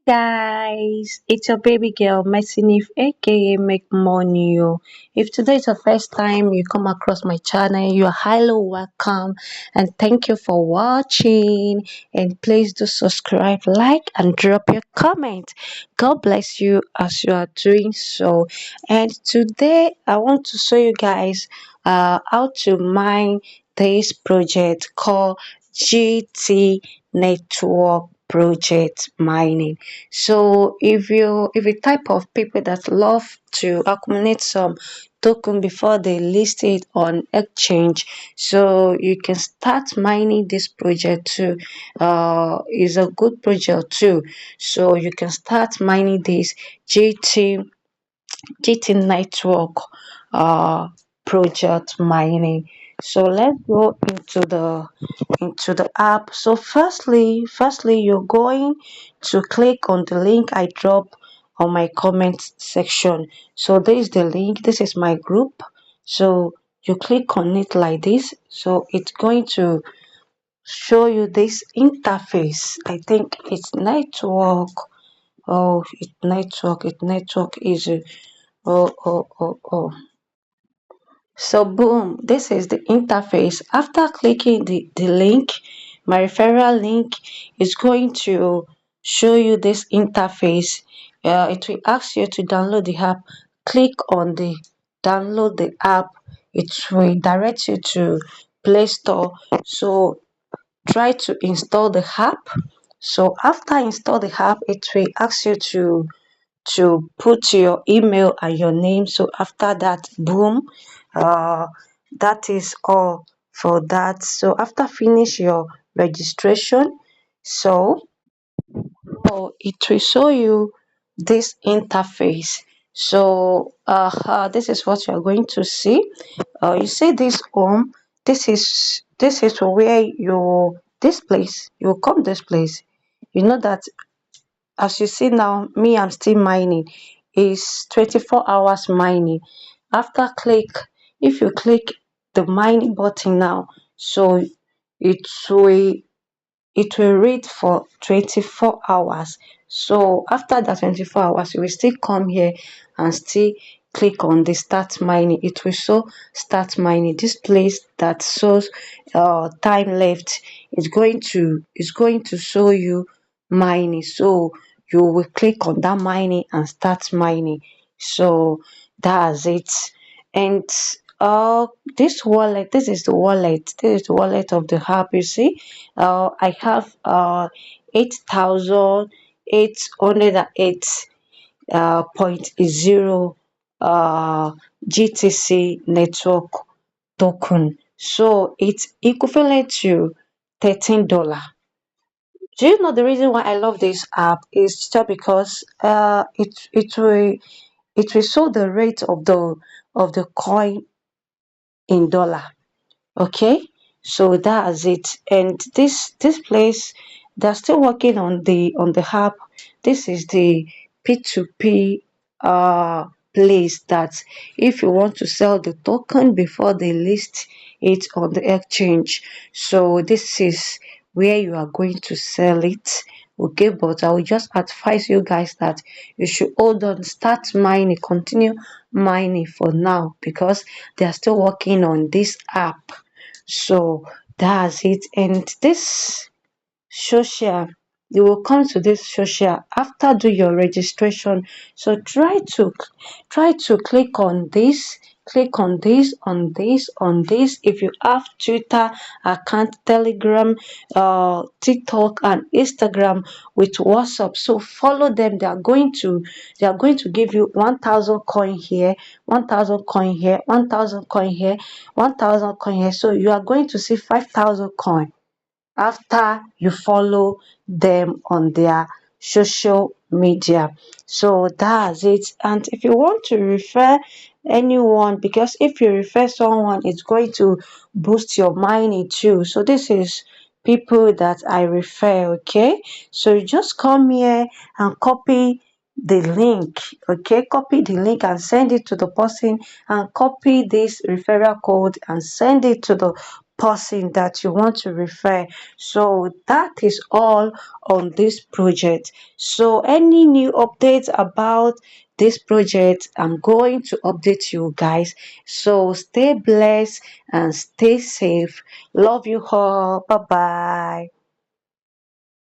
Guys, it's your baby girl Messinif aka Make Money. If today is the first time you come across my channel, you are highly welcome and thank you for watching. And please do subscribe, like, and drop your comment. God bless you as you are doing so. And today I want to show you guys how to mine this project called GT network project mining. So if you type of people that love to accumulate some token before they list it on exchange, so you can start mining this project too. Is a good project too. So you can start mining this GT network uh project mining. So let's go into the app. So firstly you're going to click on the link I drop on my comment section. So this is the link, this is my group. So you click on it like this, so it's going to show you this interface. I think it's network. Oh, it's network is oh. So boom, this is the interface. After clicking the link, my referral link is going to show you this interface. It will ask you to download the app. Click on the download the app. It will direct you to Play Store. So try to install the app. So after install the app, it will ask you to put your email and your name. So after that, boom, uh that is all for that. So after finish your registration, so it will show you this interface. So this is what you're going to see. You see this home, this is where you this place you come this place. You know that as you see now, me, I'm still mining. Is 24 hours mining. After click, if you click the mining button now, so it will it will read for 24 hours. So after that 24 hours, you will still come here and still click on the start mining. It will show start mining. This place that shows time left is going to show you mining. So you will click on that mining and start mining. So that's it. And this wallet, this is the wallet of the app. You see, I have 8,808 point zero GTC network token. So it's equivalent to $13. Do you know the reason why I love this app is just because it will show the rate of the coin in dollar. Okay, so that's it. And this place, they're still working on the app. This is the P2P place that if you want to sell the token before they list it on the exchange, so this is where you are going to sell it. Okay, but I will just advise you guys that you should hold on, start mining, continue mining for now, because they are still working on this app. So that's it. And this social, you will come to this social after do your registration. So try to click on this. If you have Twitter account, Telegram, TikTok, and Instagram with WhatsApp, so follow them. They are going to give you 1,000 coin here, 1,000 coin here, 1,000 coin here, 1,000 coin here. So you are going to see 5,000 coin after you follow them on their social media. So that's it. And if you want to refer anyone, because if you refer someone, it's going to boost your money too. So this is people that I refer. Okay, so you just come here and copy the link. Okay, copy the link and send it to the person, and copy this referral code and send it to the person that you want to refer. So that is all on this project. So any new updates about this project, I'm going to update you guys. So stay blessed and stay safe. Love you all. Bye bye.